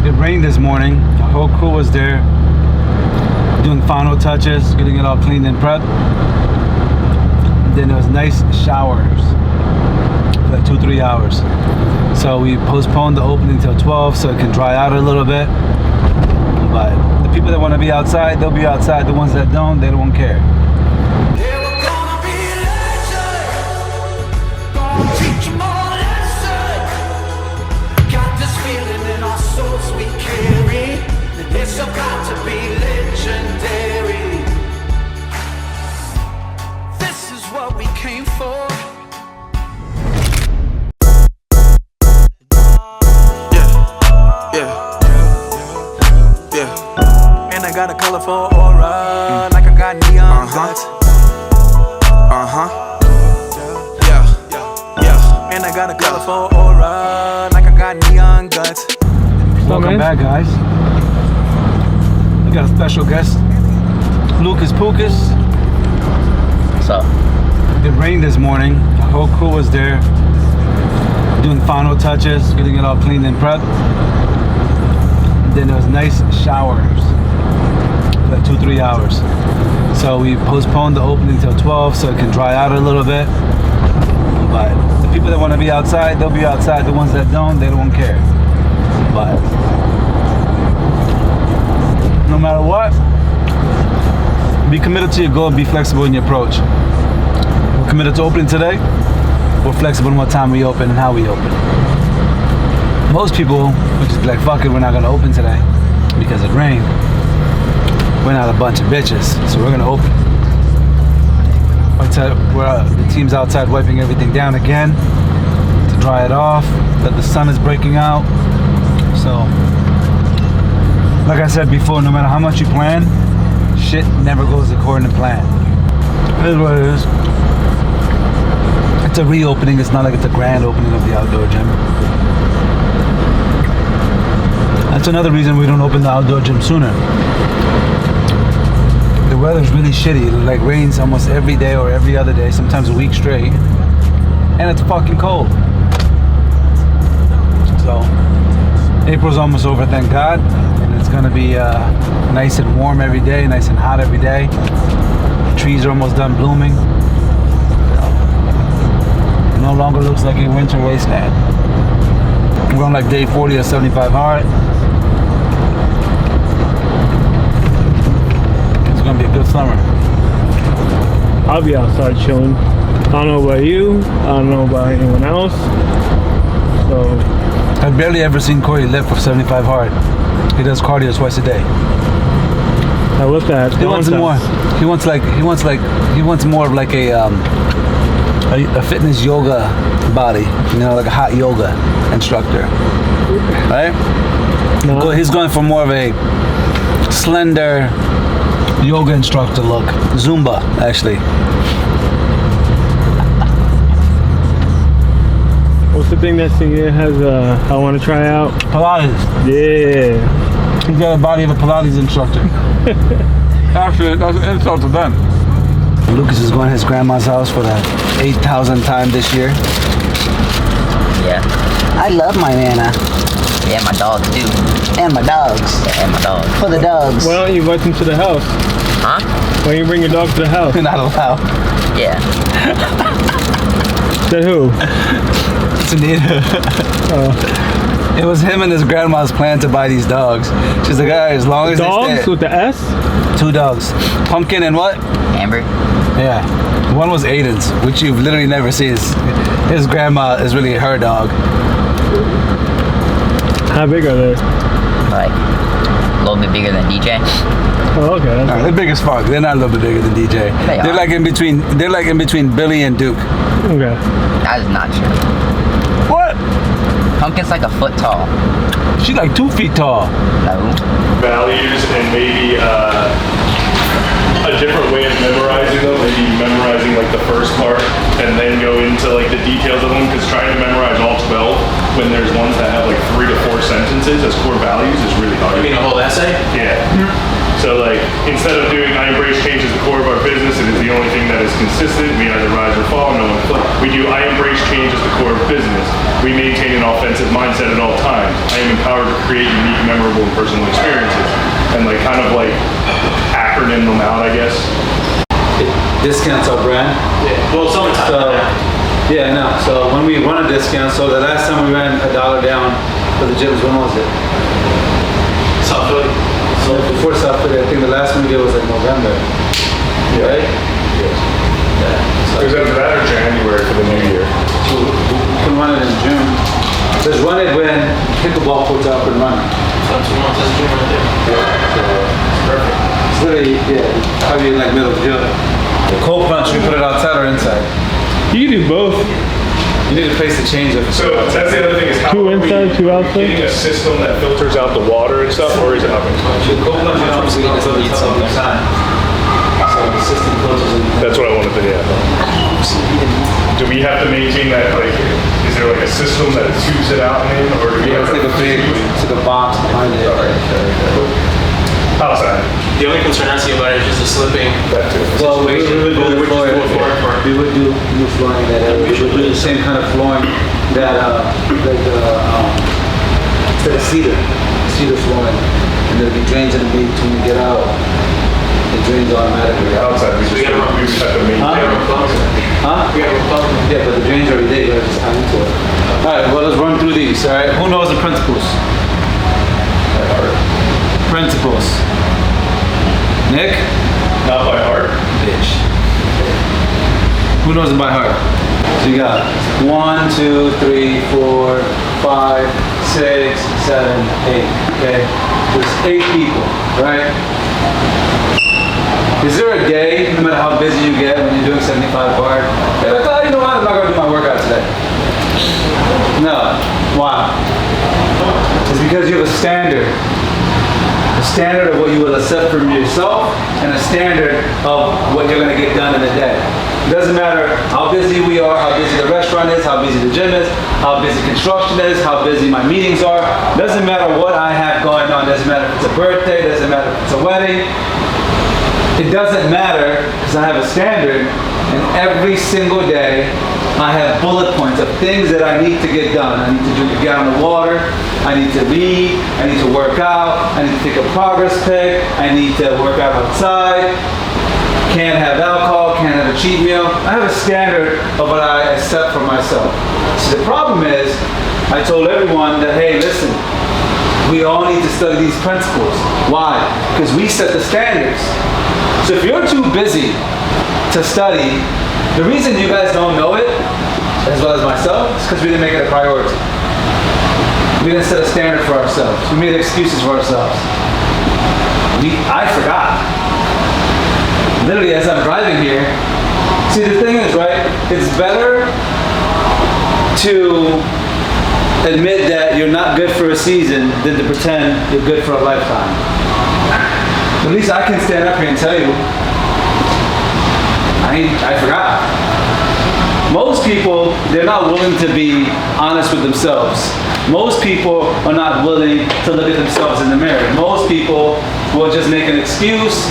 It rained this morning. The whole crew was there doing final touches, getting it all cleaned and prepped. And then there was nice showers for like 2-3 hours. So we postponed the opening until 12 so it can dry out a little bit. But the people that want to be outside, they'll be outside. The ones that don't, they don't care. It's about to be legendary. This is what we came for. Yeah. And I got a colorful aura, like I got neon guts. Yeah. And I got a colorful aura, like I got neon guts. Welcome back, guys. We got a special guest, Lucas Pukas. What's up? It rained this morning. The whole crew was there doing final touches, getting it all cleaned and prepped. And then there was nice showers for like 2-3 hours. So we postponed the opening until 12 so it can dry out a little bit. But the people that want to be outside, they'll be outside. The ones that don't, they don't care. But no matter what, be committed to your goal and be flexible in your approach. We're committed to opening today. We're flexible in what time we open and how we open. Most people would just be like, fuck it, we're not gonna open today because it rained. We're not a bunch of bitches, so we're gonna open. The team's outside wiping everything down again to dry it off, that the sun is breaking out. So, like I said before, no matter how much you plan, shit never goes according to plan. It is what it is. It's a reopening. It's not like it's a grand opening of the outdoor gym. That's another reason we don't open the outdoor gym sooner. The weather's really shitty. It like rains almost every day or every other day, sometimes a week straight. And it's fucking cold. So, April's almost over, thank God. It's gonna be nice and warm every day, nice and hot every day. The trees are almost done blooming. It no longer looks like a winter wasteland. We're on like day 40 of 75 hard. It's gonna be a good summer. I'll be outside chilling. I don't know about you. I don't know about anyone else. So I've barely ever seen Corey lift for 75 hard. He does cardio twice a day. I looked at. He wants more. He wants more of like a fitness yoga body. You know, like a hot yoga instructor. Right? No. He's going for more of a slender yoga instructor look. Zumba, actually. What's the thing that Singer has? I want to try out. Pilates. Yeah. He's got a body of a Pilates instructor. Actually, that's an insult to them. Lucas is going to his grandma's house for the 8,000th time this year. Yeah. I love my Nana. Yeah, my dogs do. And my dogs. Yeah, and my dogs. For the dogs. Why don't you invite them to the house? Huh? Why don't you bring your dog to the house? You're not allowed. Yeah. Said who? It's Anita. It was him and his grandma's plan to buy these dogs. She's like, as long as Dogs they stay. with the S? 2 dogs. Pumpkin and what? Amber? Yeah. One was Aiden's, which you've literally never seen. His grandma is really her dog. How big are they? Like, a little bit bigger than DJ. Oh, okay. No, they're big as fuck. They're not a little bit bigger than DJ. They're like in between. They're like in between Billy and Duke. Okay. That is not true. What? Pumpkin's like a foot tall. She's like 2 feet tall. No. Values and maybe a different way of memorizing them, maybe memorizing like the first part and then go into like the details of them, because trying to memorize all 12 when there's ones that have like 3 to 4 sentences as core values is really hard. You mean a whole essay? Yeah. So like, instead of doing I embrace change as the core of our business, it is the only thing that is consistent. We either rise or fall, no one flips. We do I embrace change as the core of business. We maintain an offensive mindset at all times. I am empowered to create unique, memorable, and personal experiences. And like kind of like acronym them out, I guess. Discounts our brand. Well, summertime. So, yeah, no. So when we run a discount, so the last time we ran $1 down for the gyms, when was it? South Philly. So before South Philly, I think the last one we did was like November. Right? It was either that or January for the new year. So we can run it in June. Just run it when pickleball courts are up and running. About 2 months. That's June right there. It's perfect. It's literally, yeah, probably in like middle of June. The cold plunge, we put it outside or inside? You can do both. You need a place to change it. So that's the other thing is how Two are we inside, two outside? getting a system that filters out the water and stuff, or is it happening? The cold plunge, you obviously get to the top of the time. So the system closes and That's what I wanted to hear. Do we have to maintain that, like, is there like a system that tubes it out in, or do we yeah, have it's like a big, it's like a box behind it. outside? The only concern I see about it is just the slipping. That too. Well, we would do the Which is flooring. more flooring for- We would do new flooring in that area. We would do the same kind of flooring that, instead of cedar flooring. And there'd be drains in the beach when we get out. It drains automatically. Outside, we just have to maintain. Huh? Yeah, but the drains already there, you gotta just add into it. Alright, well, let's run through these, alright? Who knows the principles? Principles. Nick? Not by heart. Bitch. Who knows it by heart? So you got 1, 2, 3, 4, 5, 6, 7, 8. Okay? There's 8 people, right? Is there a day, no matter how busy you get when you're doing 75 bar, you're like, oh, you know what? I'm not gonna do my workout today. No. Why? It's because you have a standard. A standard of what you will accept from yourself and a standard of what you're going to get done in a day. It doesn't matter how busy we are, how busy the restaurant is, how busy the gym is, how busy construction is, how busy my meetings are. It doesn't matter what I have going on. It doesn't matter if it's a birthday, it doesn't matter if it's a wedding. It doesn't matter because I have a standard, and every single day I have bullet points of things that I need to get done. I need to drink a gallon of water, I need to read, I need to work out, I need to take a progress pic, I need to work out outside, can't have alcohol, can't have a cheat meal. I have a standard of what I accept for myself. So the problem is, I told everyone that, hey, listen, we all need to study these principles. Why? Because we set the standards. So if you're too busy to study, the reason you guys don't know it, as well as myself, is because we didn't make it a priority. We didn't set a standard for ourselves. We made excuses for ourselves. I forgot. Literally, as I'm driving here, see the thing is, right, it's better to admit that you're not good for a season than to pretend you're good for a lifetime. At least I can stand up here and tell you, I forgot. Most people, they're not willing to be honest with themselves. Most people are not willing to look at themselves in the mirror. Most people will just make an excuse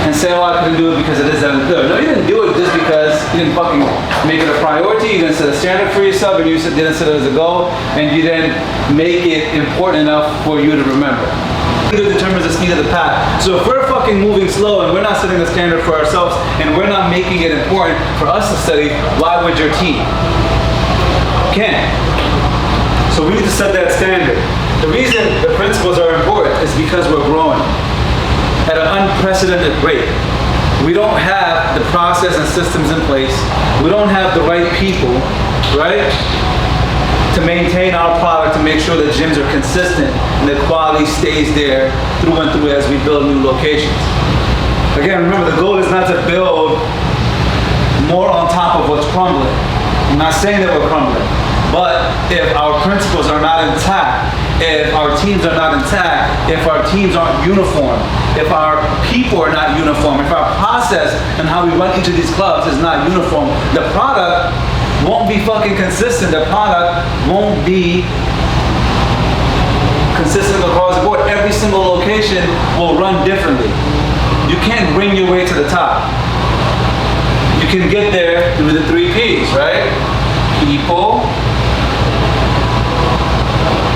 and say, oh, I couldn't do it because of this, that, and the third. No, you didn't do it just because you didn't fucking make it a priority. You didn't set a standard for yourself, and you didn't set it as a goal, and you didn't make it important enough for you to remember. It determines the speed of the path. So if we're fucking moving slow and we're not setting a standard for ourselves and we're not making it important for us to study, why would your team? Can't. So we need to set that standard. The reason the principles are important is because we're growing at an unprecedented rate. We don't have the process and systems in place. We don't have the right people, right? To maintain our product, to make sure that gyms are consistent and the quality stays there through and through as we build new locations. Again, remember, the goal is not to build more on top of what's crumbling. I'm not saying that we're crumbling, but if our principles are not intact, if our teams are not intact, if our teams aren't uniform, if our people are not uniform, if our process and how we run each of these clubs is not uniform, the product won't be fucking consistent. The product won't be consistent across the board. Every single location will run differently. You can't bring your way to the top. You can get there through the 3 P's, right? People,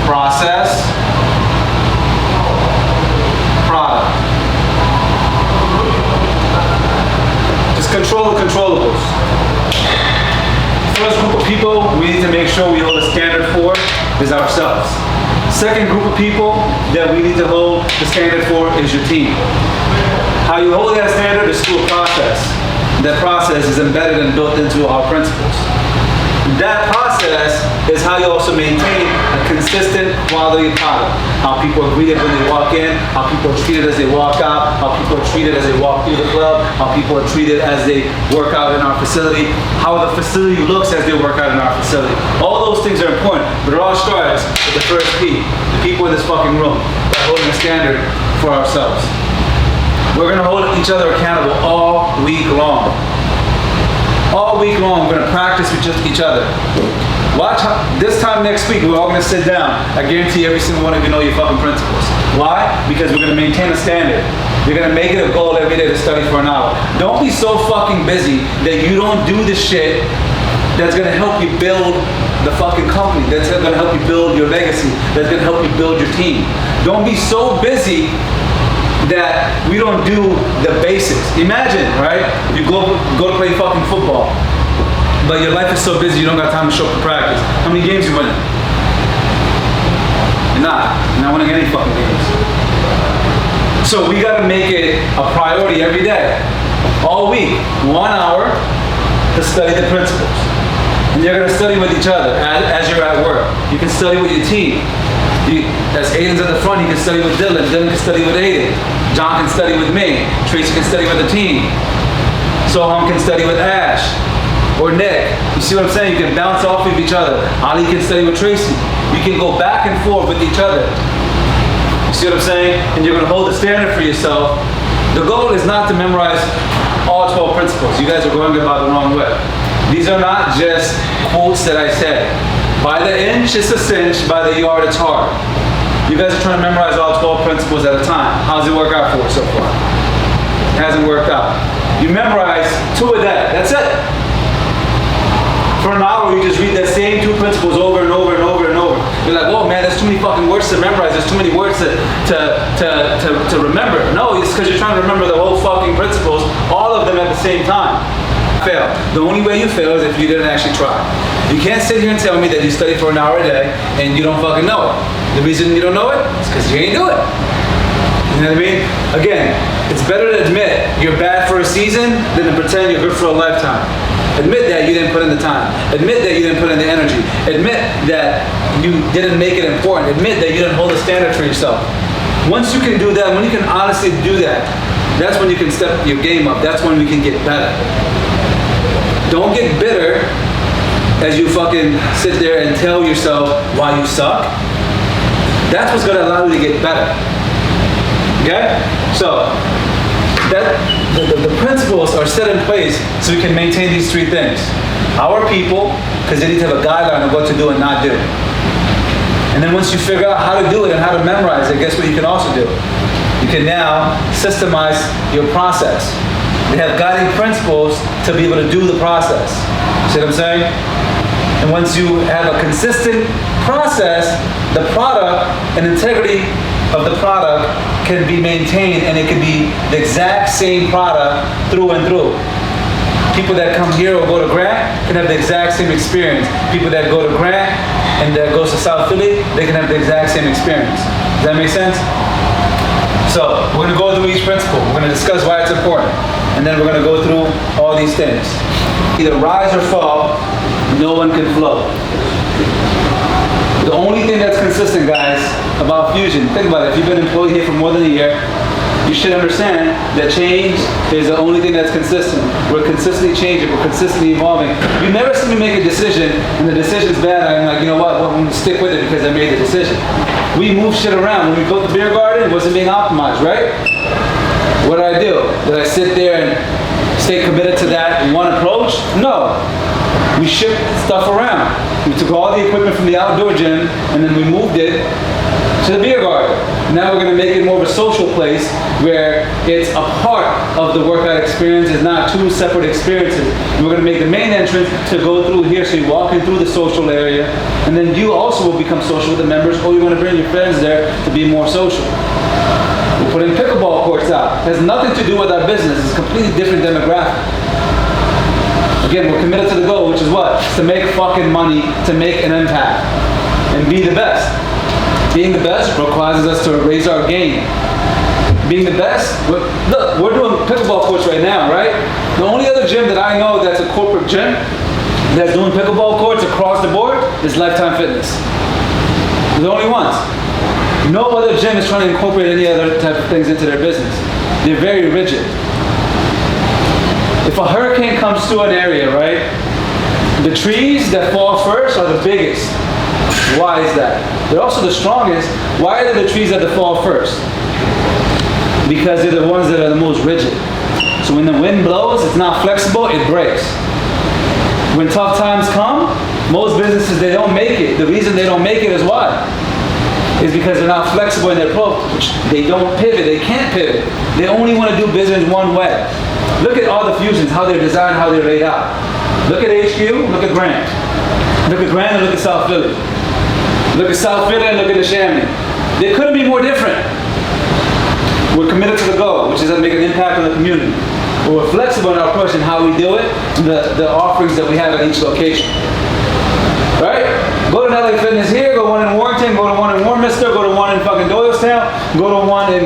process, product. Just control the controllables. First group of people we need to make sure we hold a standard for is ourselves. Second group of people that we need to hold the standard for is your team. How you hold that standard is through a process. That process is embedded and built into our principles. That process is how you also maintain a consistent quality product. How people are greeted when they walk in, how people are treated as they walk out, how people are treated as they walk through the club, how people are treated as they work out in our facility, how the facility looks as they work out in our facility. All those things are important, but it all starts with the first P, the people in this fucking room, by holding a standard for ourselves. We're gonna hold each other accountable all week long. All week long, we're gonna practice with just each other. Watch how, this time next week, we're all gonna sit down. I guarantee every single one of you know your fucking principles. Why? Because we're gonna maintain a standard. You're gonna make it a goal every day to study for an hour. Don't be so fucking busy that you don't do the shit that's gonna help you build the fucking company, that's gonna help you build your legacy, that's gonna help you build your team. Don't be so busy that we don't do the basics. Imagine, right? You go to play fucking football, but your life is so busy you don't got time to show up to practice. How many games you winning? You're not winning any fucking games. So we gotta make it a priority every day, all week, 1 hour to study the principles. And you're gonna study with each other as you're at work. You can study with your team. As Aiden's at the front, he can study with Dylan. Dylan can study with Aiden. John can study with me. Tracy can study with the team. Soham can study with Ash or Nick. You see what I'm saying? You can bounce off of each other. Ali can study with Tracy. You can go back and forth with each other. You see what I'm saying? And you're gonna hold the standard for yourself. The goal is not to memorize all 12 principles. You guys are going about the wrong way. These are not just quotes that I said. By the inch, it's a cinch. By the yard, it's hard. You guys are trying to memorize all 12 principles at a time. How's it work out for you so far? It hasn't worked out. You memorize 2 of that. That's it. For an hour, you just read that same 2 principles over and over and over and over. You're like, whoa, man, there's too many fucking words to memorize. There's too many words to remember. No, it's because you're trying to remember the whole fucking principles, all of them at the same time. Fail. The only way you fail is if you didn't actually try. You can't sit here and tell me that you study for an hour a day and you don't fucking know it. The reason you don't know it is because you ain't do it. You know what I mean? Again, it's better to admit you're bad for a season than to pretend you're good for a lifetime. Admit that you didn't put in the time. Admit that you didn't put in the energy. Admit that you didn't make it important. Admit that you didn't hold a standard for yourself. Once you can do that, when you can honestly do that, that's when you can step your game up. That's when we can get better. Don't get bitter as you fucking sit there and tell yourself why you suck. That's what's gonna allow you to get better. Okay? So, the principles are set in place so we can maintain these 3 things. Our people, because they need to have a guideline of what to do and not do. And then once you figure out how to do it and how to memorize it, guess what you can also do? You can now systemize your process. They have guiding principles to be able to do the process. See what I'm saying? And once you have a consistent process, the product and integrity of the product can be maintained, and it can be the exact same product through and through. People that come here or go to Grant can have the exact same experience. People that go to Grant and that goes to South Philly, they can have the exact same experience. Does that make sense? So we're gonna go through each principle. We're gonna discuss why it's important. And then we're gonna go through all these things. Either rise or fall, no one can flow. The only thing that's consistent, guys, about Fusion, think about it, if you've been employed here for more than a year, you should understand that change is the only thing that's consistent. We're consistently changing, we're consistently evolving. You never see me make a decision and the decision's bad, I'm like, you know what, well, I'm gonna stick with it because I made the decision. We move shit around. When we built the beer garden, it wasn't being optimized, right? What did I do? Did I sit there and stay committed to that one approach? No. we shipped stuff around. We took all the equipment from the outdoor gym and then we moved it to the beer garden. Now we're going to make it more of a social place where it's a part of the workout experience. It's not two separate experiences. And we're going to make the main entrance to go through here, so you walk in through the social area, and then you also will become social with the members, or you want to bring your friends there to be more social. We're putting pickleball courts out. It has nothing to do with our business. It's a completely different demographic. Again, we're committed to the goal, which is what? It's to make fucking money, to make an impact, and be the best. Being the best requires us to raise our game. Being the best, look, we're doing pickleball courts right now, right? The only other gym that I know that's a corporate gym that's doing pickleball courts across the board is Lifetime Fitness. They're the only ones. No other gym is trying to incorporate any other type of things into their business. They're very rigid. If a hurricane comes through an area, right? The trees that fall first are the biggest. Why is that? They're also the strongest. Why are they the trees that fall first? Because they're the ones that are the most rigid. So when the wind blows, it's not flexible, it breaks. When tough times come, most businesses, they don't make it. The reason they don't make it is why? Is because they're not flexible in their approach. They don't pivot, they can't pivot. They only want to do business one way. Look at all the fusions, how they're designed, how they're laid out. Look at HQ, look at Grand. Look at Grand and look at South Philly. Look at South Philly and look at the Chamonix. They couldn't be more different. We're committed to the goal, which is to make an impact on the community. But we're flexible in our approach and how we do it, and the offerings that we have at each location. Right? Go to LA Fitness here, go to one in Warrington, go to one in Warminster, go to one in fucking Doylestown, go to one in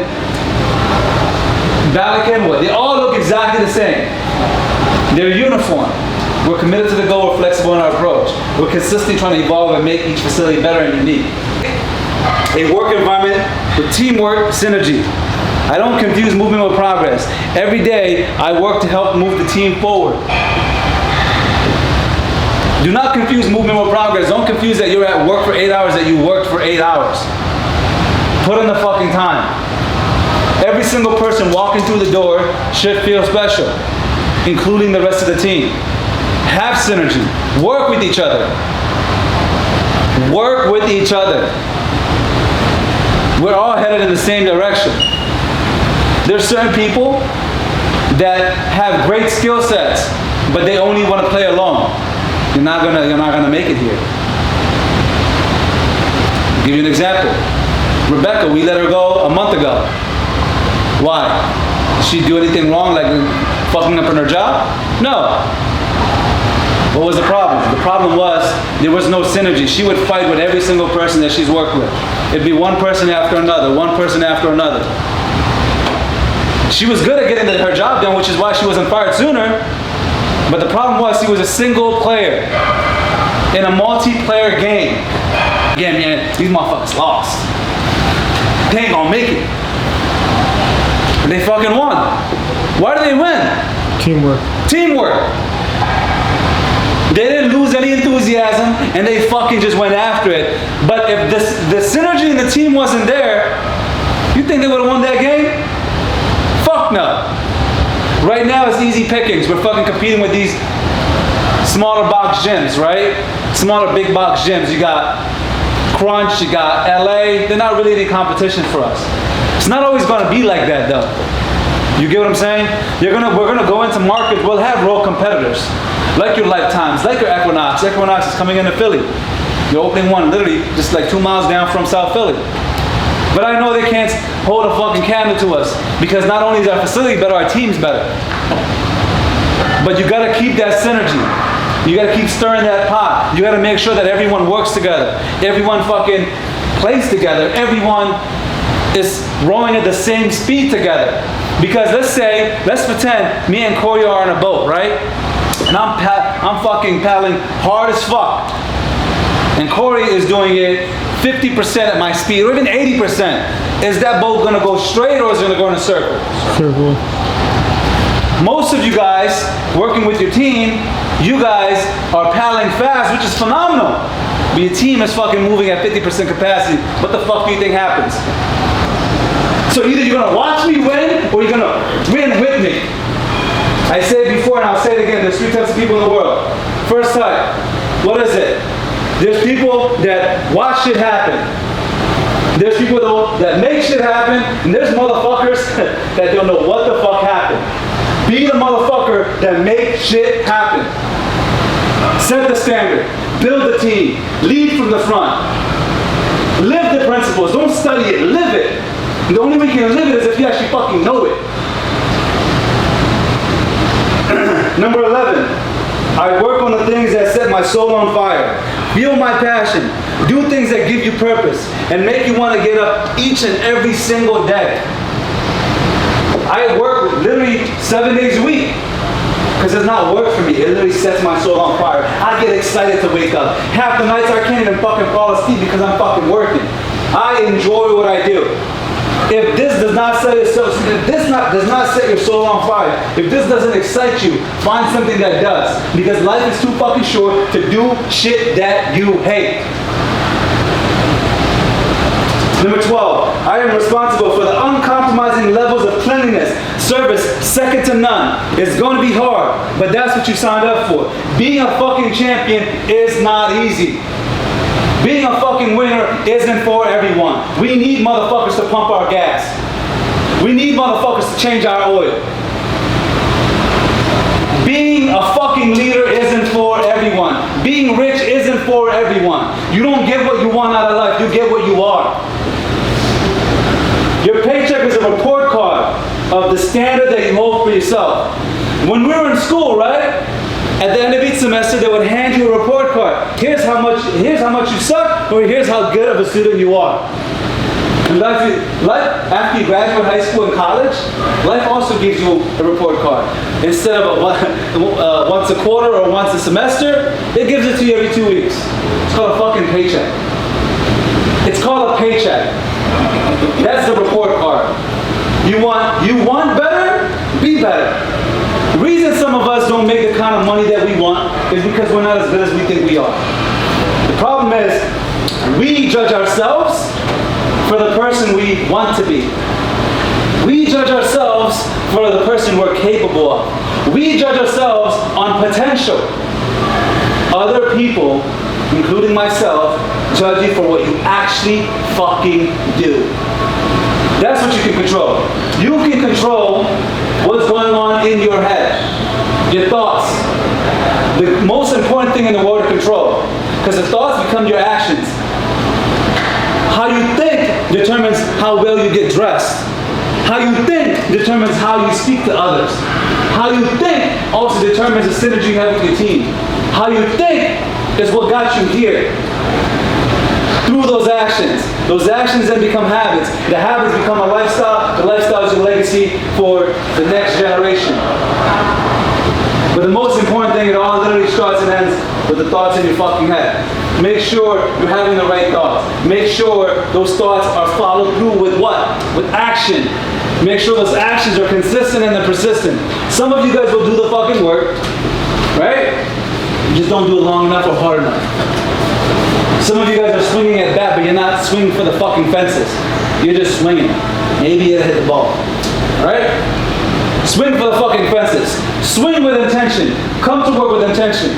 Valley Kenwood. They all look exactly the same. They're uniform. We're committed to the goal, we're flexible in our approach. We're consistently trying to evolve and make each facility better and unique. A work environment with teamwork, synergy. I don't confuse movement with progress. Every day, I work to help move the team forward. Do not confuse movement with progress. Don't confuse that you're at work for 8 hours, that you worked for 8 hours. Put in the fucking time. Every single person walking through the door should feel special, including the rest of the team. Have synergy. Work with each other. Work with each other. We're all headed in the same direction. There's certain people that have great skill sets, but they only want to play alone. You're not gonna make it here. I'll give you an example. Rebecca, we let her go a month ago. Why? Did she do anything wrong, like fucking up in her job? No. What was the problem? The problem was there was no synergy. She would fight with every single person that she's worked with. It'd be one person after another, one person after another. She was good at getting her job done, which is why she wasn't fired sooner. But the problem was she was a single player in a multiplayer game. Again, man, these motherfuckers lost. They ain't gonna make it. And they fucking won. Why did they win? Teamwork. Teamwork. They didn't lose any enthusiasm and they fucking just went after it. But if the synergy in the team wasn't there, you think they would have won that game? Fuck no. Right now it's easy pickings. We're fucking competing with these smaller box gyms, right? Smaller big box gyms. You got Crunch, you got LA. They're not really any competition for us. It's not always gonna be like that though. You get what I'm saying? We're gonna go into markets, we'll have real competitors. Like your Lifetimes, like your Equinox. Equinox is coming into Philly. They're opening one literally just like 2 miles down from South Philly. But I know they can't hold a fucking candle to us because not only is our facility better, our team's better. But you gotta keep that synergy. You gotta keep stirring that pot. You gotta make sure that everyone works together. Everyone fucking plays together. Everyone is rowing at the same speed together. Because let's pretend me and Corey are on a boat, right? And I'm fucking paddling hard as fuck. And Corey is doing it 50% at my speed, or even 80%. Is that boat gonna go straight or is it gonna go in a circle? Circle. Most of you guys working with your team, you guys are paddling fast, which is phenomenal. But your team is fucking moving at 50% capacity. What the fuck do you think happens? So either you're gonna watch me win or you're gonna win with me. I said it before and I'll say it again, there's 3 types of people in the world. First type, what is it? There's people that watch shit happen. There's people that make shit happen, and there's motherfuckers that don't know what the fuck happened. Be the motherfucker that make shit happen. Set the standard. Build the team. Lead from the front. Live the principles. Don't study it. Live it. And the only way you can live it is if you actually fucking know it. Number 11. I work on the things that set my soul on fire. Feel my passion. Do things that give you purpose and make you want to get up each and every single day. I work literally 7 days a week because it's not work for me. It literally sets my soul on fire. I get excited to wake up. Half the nights I can't even fucking fall asleep because I'm fucking working. I enjoy what I do. If this does not set your soul, does not set your soul on fire, if this doesn't excite you, find something that does. Because life is too fucking short to do shit that you hate. Number 12, I am responsible for the uncompromising levels of cleanliness, service, second to none. It's going to be hard, but that's what you signed up for. Being a fucking champion is not easy. Being a fucking winner isn't for everyone. We need motherfuckers to pump our gas. We need motherfuckers to change our oil. Being a fucking leader isn't for everyone. Being rich isn't for everyone. You don't get what you want out of life, you get what you are. Your paycheck is a report card of the standard that you hold for yourself. When we were in school, right? At the end of each semester, they would hand you a report card. Here's how much you suck, or here's how good of a student you are. And life, after you graduate high school and college, life also gives you a report card. Instead of once a quarter or once a semester, it gives it to you every 2 weeks. It's called a fucking paycheck. It's called a paycheck. That's the report card. You want better? Be better. The reason some of us don't make the kind of money that we want is because we're not as good as we think we are. The problem is, we judge ourselves for the person we want to be. We judge ourselves for the person we're capable of. We judge ourselves on potential. Other people, including myself, judge you for what you actually fucking do. That's what you can control. You can control what's going on in your head, your thoughts. The most important thing in the world to control, because the thoughts become your actions. How you think determines how well you get dressed. How you think determines how you speak to others. How you think also determines the synergy you have with your team. How you think is what got you here. Through those actions then become habits. The habits become a lifestyle. The lifestyle is your legacy for the next generation. But the most important thing, it all literally starts and ends with the thoughts in your fucking head. Make sure you're having the right thoughts. Make sure those thoughts are followed through with what? With action. Make sure those actions are consistent and they're persistent. Some of you guys will do the fucking work, right? You just don't do it long enough or hard enough. Some of you guys are swinging at bat, but you're not swinging for the fucking fences. You're just swinging. Maybe you'll hit the ball. Alright? Swing for the fucking fences. Swing with intention. Come to work with intention.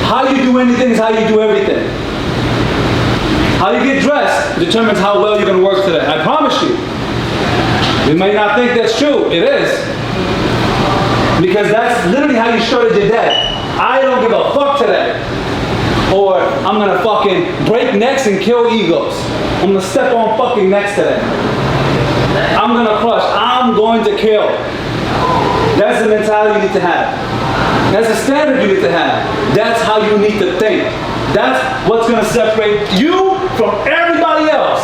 How you do anything is how you do everything. How you get dressed determines how well you're going to work today. I promise you. You might not think that's true. It is. Because that's literally how you started your day. I don't give a fuck today. Or I'm going to fucking break necks and kill egos. I'm going to step on fucking necks today. I'm going to crush. I'm going to kill. That's the mentality you need to have. That's the standard you need to have. That's how you need to think. That's what's going to separate you from everybody else.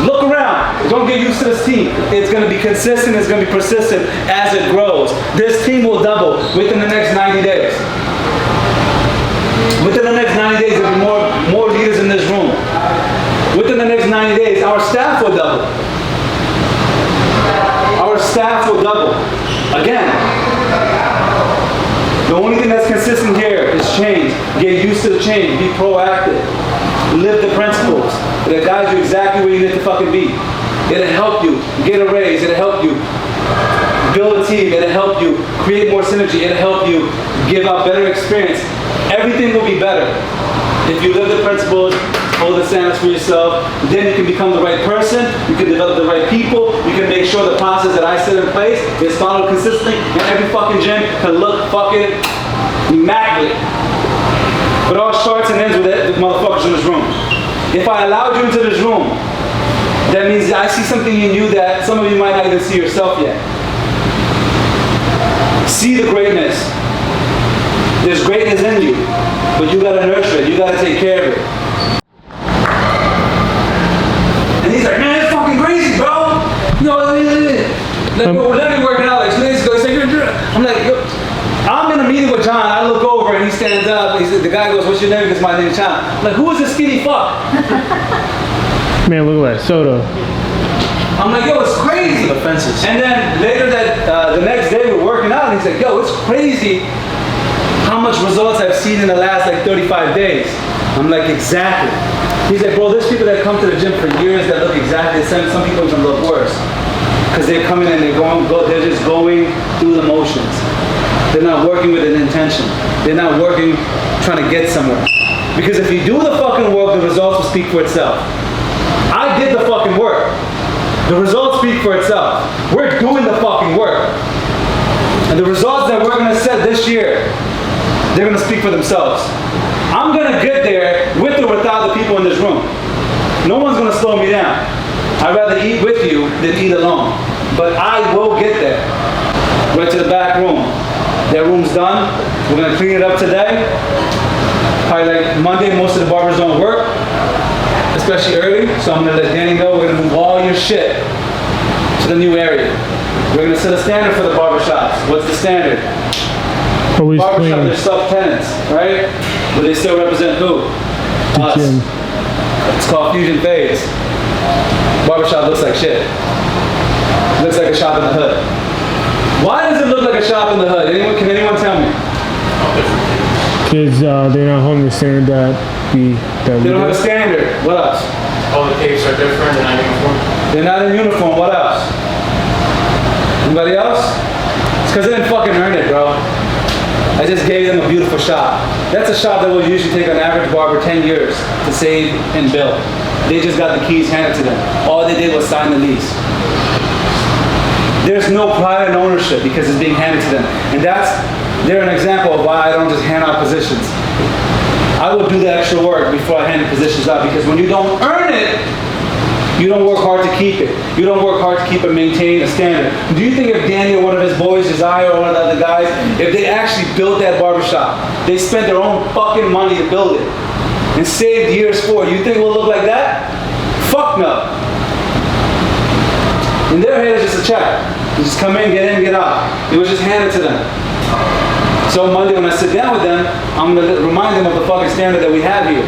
Look around. Don't get used to this team. It's going to be consistent. It's going to be persistent as it grows. This team will double within the next 90 days. Within the next 90 days, there will be more leaders in this room. Within the next 90 days, our staff will double. Our staff will double. Again, the only thing that's consistent here is change. Get used to the change. Be proactive. Live the principles. It'll guide you exactly where you need to fucking be. It'll help you get a raise. It'll help you build a team. It'll help you create more synergy. It'll help you give out better experience. Everything will be better. If you live the principles, hold the standards for yourself, then you can become the right person, you can develop the right people, you can make sure the process that I set in place is followed consistently, and every fucking gym can look fucking immaculate. But it all starts and ends with the motherfuckers in this room. If I allowed you into this room, that means I see something in you that some of you might not even see yourself yet. See the greatness. There's greatness in you, but you gotta nurture it, you gotta take care of it. And he's like, man, it's fucking crazy, bro. You know, let me work it out. Like 2 days ago, he's like, I'm like, yo. I'm in a meeting with John, I look over and he stands up, the guy goes, what's your name? Because my name is John. I'm like, who is this skinny fuck? Man, look at that soda. I'm like, yo, it's crazy. The fences. And then later the next day we're working out and he's like, yo, it's crazy how much results I've seen in the last like 35 days. I'm like, exactly. He's like, bro, there's people that come to the gym for years that look exactly the same. Some people even look worse. Because they come in and they're just going through the motions. They're not working with an intention. They're not working trying to get somewhere. Because if you do the fucking work, the results will speak for itself. I did the fucking work. The results speak for itself. We're doing the fucking work. And the results that we're gonna set this year, they're gonna speak for themselves. I'm gonna get there with or without the people in this room. No one's gonna slow me down. I'd rather eat with you than eat alone. But I will get there. Right to the back room. That room's done. We're gonna clean it up today. Probably like Monday, most of the barbers don't work, especially early. So I'm gonna let Danny know we're gonna move all your shit to the new area. We're gonna set a standard for the barbershops. What's the standard? Always Barbershop, clean. they're sub-tenants, right? But they still represent who? Us. Gym. It's called Fusion Fades. Barbershop looks like shit. Looks like a shop in the hood. Why does it look like a shop in the hood? Can anyone tell me? Because they're not holding the standard that we They don't have a standard. What else? All the tapes are different and not uniform. They're not in uniform. What else? Anybody else? It's because they didn't fucking earn it, bro. I just gave them a beautiful shop. That's a shop that would usually take an average barber 10 years to save and build. They just got the keys handed to them. All they did was sign the lease. There's no pride and ownership because it's being handed to them. And they're an example of why I don't just hand out positions. I will do the extra work before I hand the positions out, because when you don't earn it, you don't work hard to keep it. You don't work hard to keep and maintain a standard. Do you think if Danny or one of his boys, Josiah or one of the other guys, if they actually built that barbershop, they spent their own fucking money to build it and saved years for it, you think it will look like that? Fuck no. In their head, it's just a check. You just come in, get out. It was just handed to them. So Monday when I sit down with them, I'm gonna remind them of the fucking standard that we have here.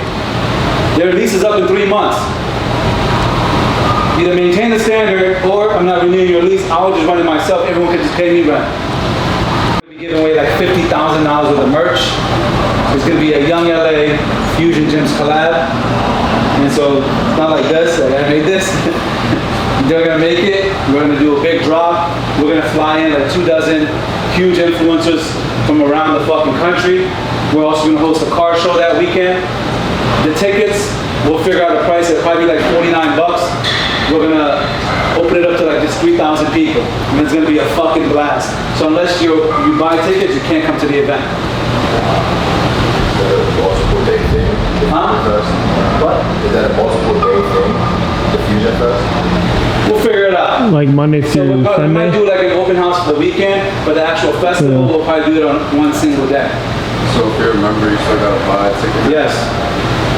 Their lease is up in 3 months. Either maintain the standard or I'm not renewing your lease. I'll just run it myself. Everyone can just pay me rent. I'm gonna be giving away like $50,000 worth of merch. It's gonna be a Young LA Fusion Gyms collab. And so it's not like this, like I made this. They're gonna make it. We're gonna do a big drop. We're gonna fly in like 24 huge influencers from around the fucking country. We're also gonna host a car show that weekend. The tickets, we'll figure out a price. It'll probably be like $49. We're gonna open it up to like just 3,000 people. And it's gonna be a fucking blast. So unless you buy tickets, you can't come to the event. Multiple day thing? The Huh? Fusion Fest? What? Is that a multiple day thing? The Fusion Fest? We'll figure it out. like Monday So through we might Sunday. do like an open house for the weekend, but the actual festival, we'll probably do it on one single day. So if you're a member, you still gotta buy a ticket? Yes.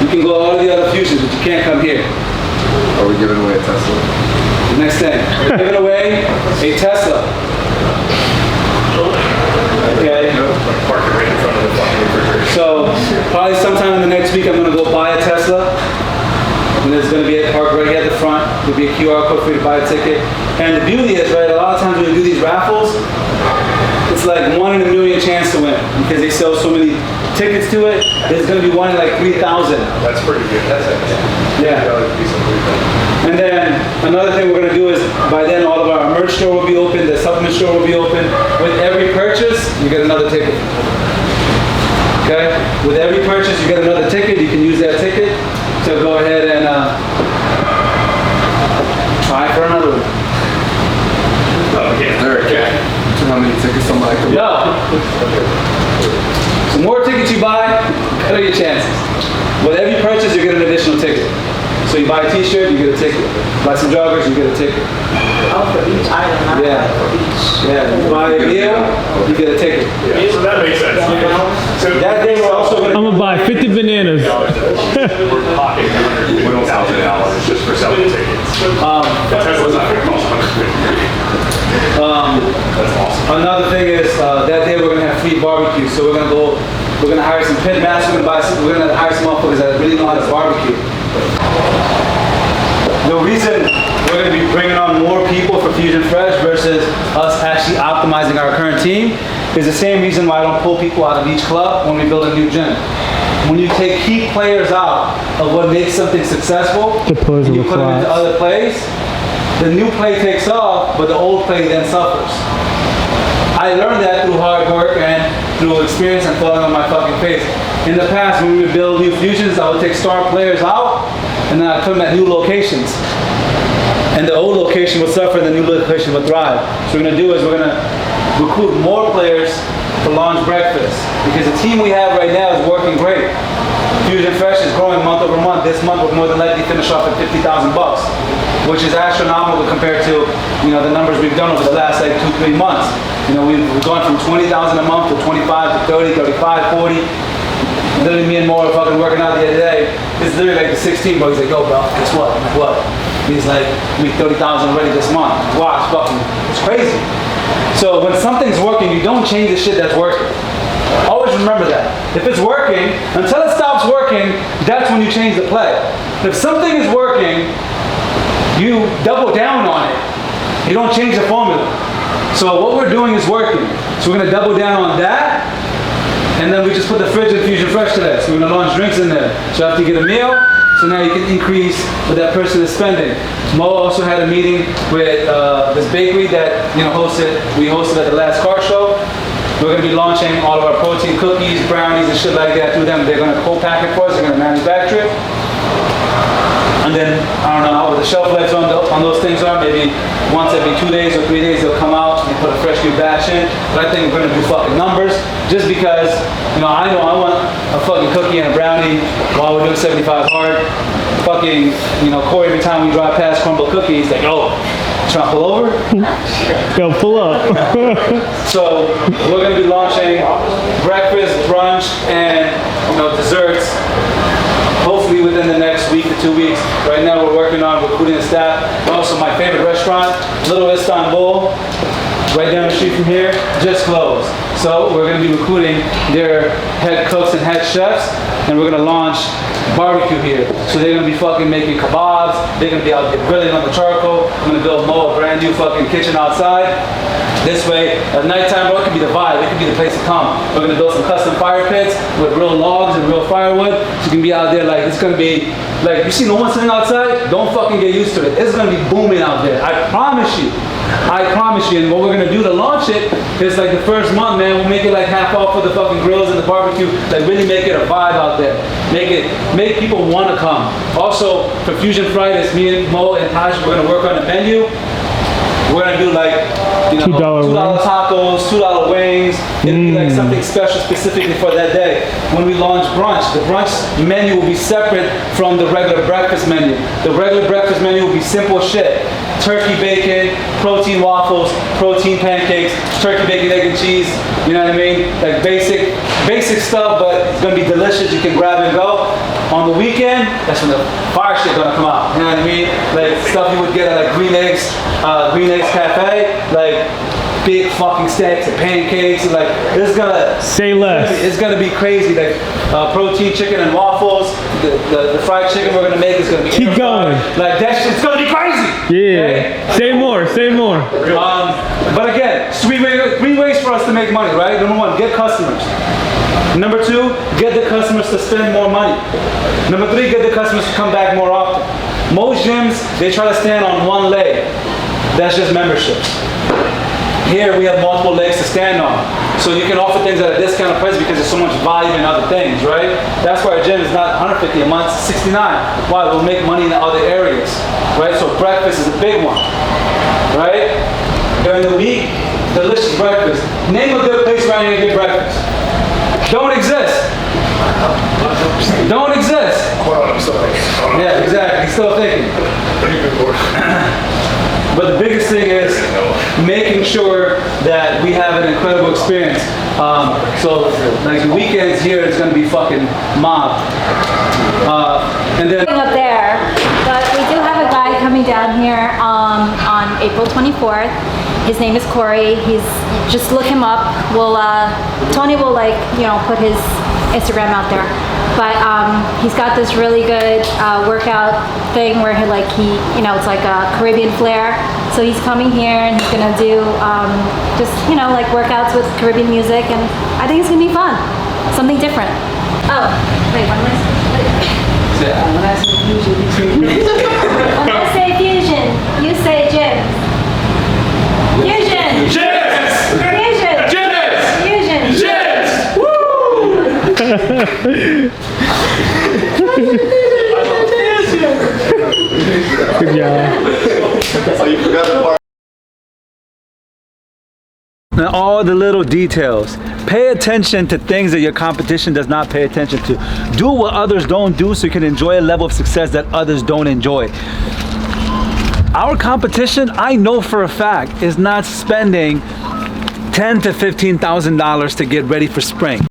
You can go to all of the other fusions, but you can't come here. Are we giving away a Tesla? The next thing, we're giving away a Tesla. Okay. Park it right in front of the fucking refrigerator. So probably sometime in the next week, I'm gonna go buy a Tesla. And there's gonna be a park right here at the front. There'll be a QR code for you to buy a ticket. And the beauty is, right, a lot of times when we do these raffles, it's like 1 in a million chance to win because they sell so many tickets to it. There's gonna be one in like 3,000. That's pretty good. That's it. Yeah. And then another thing we're gonna do is by then all of our merch store will be open, the supplement store will be open. With every purchase, you get another ticket. Okay? With every purchase, you get another ticket. You can use that ticket to go ahead and try for another one. Is there a cap to how many tickets somebody can Yo! The more tickets you buy, the better your chances. With every purchase, you get an additional ticket. So you buy a t-shirt, you get a ticket. Buy some joggers, you get a ticket. Oh, for each item, not Yeah. like for each. Yeah, you buy a meal, you get a ticket. Yeah, so that makes sense. So That day we're also I'm gonna gonna buy 50 bananas. we're pocketing $100,000 just for selling tickets. Tesla's not gonna cost $150,000. That's awesome. another thing is that day we're gonna have free barbecue. So we're gonna hire some pit masters, we're gonna hire some motherfuckers that really know how to barbecue. The reason we're going to be bringing on more people for Fusion Fresh versus us actually optimizing our current team is the same reason why I don't pull people out of each club when we build a new gym. When you take key players out of what makes something successful, The players and you will put them into collapse. other plays, the new play takes off, but the old play then suffers. I learned that through hard work and through experience and falling on my fucking face. In the past, when we would build new fusions, I would take star players out and then I'd put them at new locations. And the old location would suffer and the new location would thrive. So what we're gonna do is we're gonna recruit more players for launch breakfast. Because the team we have right now is working great. Fusion Fresh is growing month over month. This month we'll more than likely finish off at 50,000 bucks, which is astronomical compared to, you know, the numbers we've done over the last like 2-3 months. You know, we've gone from 20,000 a month to 25 to 30, 35, 40. Literally me and Mo were fucking working out the other day. It's literally like the 16, but he's like, yo bro, guess what? I'm like, what? He's like, we 30,000 already this month. Wow, it's fucking, it's crazy. So when something's working, you don't change the shit that's working. Always remember that. If it's working, until it stops working, that's when you change the play. If something is working, you double down on it. You don't change the formula. So what we're doing is working. So we're gonna double down on that, and then we just put the fridge in Fusion Fresh today. So we're gonna launch drinks in there. So after you get a meal, so now you can increase what that person is spending. Mo also had a meeting with this bakery that we hosted at the last car show. We're gonna be launching all of our protein cookies, brownies, and shit like that through them. They're gonna co-pack it for us. They're gonna manufacture it. And then, I don't know how the shelf lives on those things are. Maybe once every 2 days or 3 days they'll come out and put a fresh new batch in. But I think we're gonna do fucking numbers just because, I know I want a fucking cookie and a brownie while we're doing 75 hard. Fucking, Corey, every time we drive past Crumble Cookies, like, oh, trying to pull over? Yo, pull up. So we're gonna be launching breakfast, brunch, and desserts. Hopefully within the next week to 2 weeks. Right now we're working on recruiting the staff. Also my favorite restaurant, Little Istanbul, right down the street from here, just closed. So we're gonna be recruiting their head cooks and head chefs, and we're gonna launch barbecue here. So they're gonna be fucking making kebabs, they're gonna be out there grilling on the charcoal. I'm gonna build Mo a brand new fucking kitchen outside. This way, at nighttime, bro, it could be the vibe, it could be the place to come. We're gonna build some custom fire pits with real logs and real firewood. So you can be out there like, it's gonna be, like, you see no one sitting outside? Don't fucking get used to it. It's gonna be booming out there, I promise you. I promise you, and what we're gonna do to launch it is like the first month, man, we'll make it like half off for the fucking grills and the barbecue, like really make it a vibe out there. Make people wanna come. Also, for Fusion Fridays, me and Mo and Taj, we're gonna work on the menu. We're gonna do like, $2 $2 tacos, $2 wings. It'll be like something special specifically for that day. When we launch brunch, the brunch menu will be separate from the regular breakfast menu. The regular breakfast menu will be simple shit. Turkey bacon, protein waffles, protein pancakes, turkey bacon, egg and cheese, you know what I mean? Like basic stuff, but it's gonna be delicious, you can grab and go. On the weekend, that's when the fire shit gonna come out, you know what I mean? Like stuff you would get at like Green Eggs Cafe, like big fucking steaks and pancakes, and like it's gonna Say less. It's gonna be crazy. Like protein chicken and waffles. The fried chicken we're gonna make is gonna be Keep going. Like that shit's gonna be crazy. Yeah. Okay? Say more, say more. But again, three ways for us to make money, right? Number one, get customers. Number two, get the customers to spend more money. Number three, get the customers to come back more often. Most gyms, they try to stand on one leg. That's just memberships. Here we have multiple legs to stand on. So you can offer things at a discounted price because there's so much volume in other things, right? That's why our gym is not 150 a month, it's 69. Why? We'll make money in the other areas, right? So breakfast is a big one, right? During the week, delicious breakfast. Name a good place around here to get breakfast. Don't exist. Don't exist. I'm sorry. Yeah, exactly. Still thinking. But the biggest thing is making sure that we have an incredible experience. So like the weekends here, it's gonna be fucking mob. And then Up there, but we do have a guy coming down here on April 24th. His name is Corey. Just look him up. Tony will put his Instagram out there. But he's got this really good workout thing where it's like a Caribbean flair. So he's coming here and he's gonna do like workouts with Caribbean music, and I think it's gonna be fun. Something different. Oh, wait, what am I saying? when I say fusion, When I say fusion, you say gym. Fusion! Jizz! Fusion! Jizz! Fusion! Jizz! Good job. Oh, you forgot the part. and all the little details. Pay attention to things that your competition does not pay attention to. Do what others don't do so you can enjoy a level of success that others don't enjoy. Our competition, I know for a fact, is not spending $10,000 to $15,000 to get ready for spring.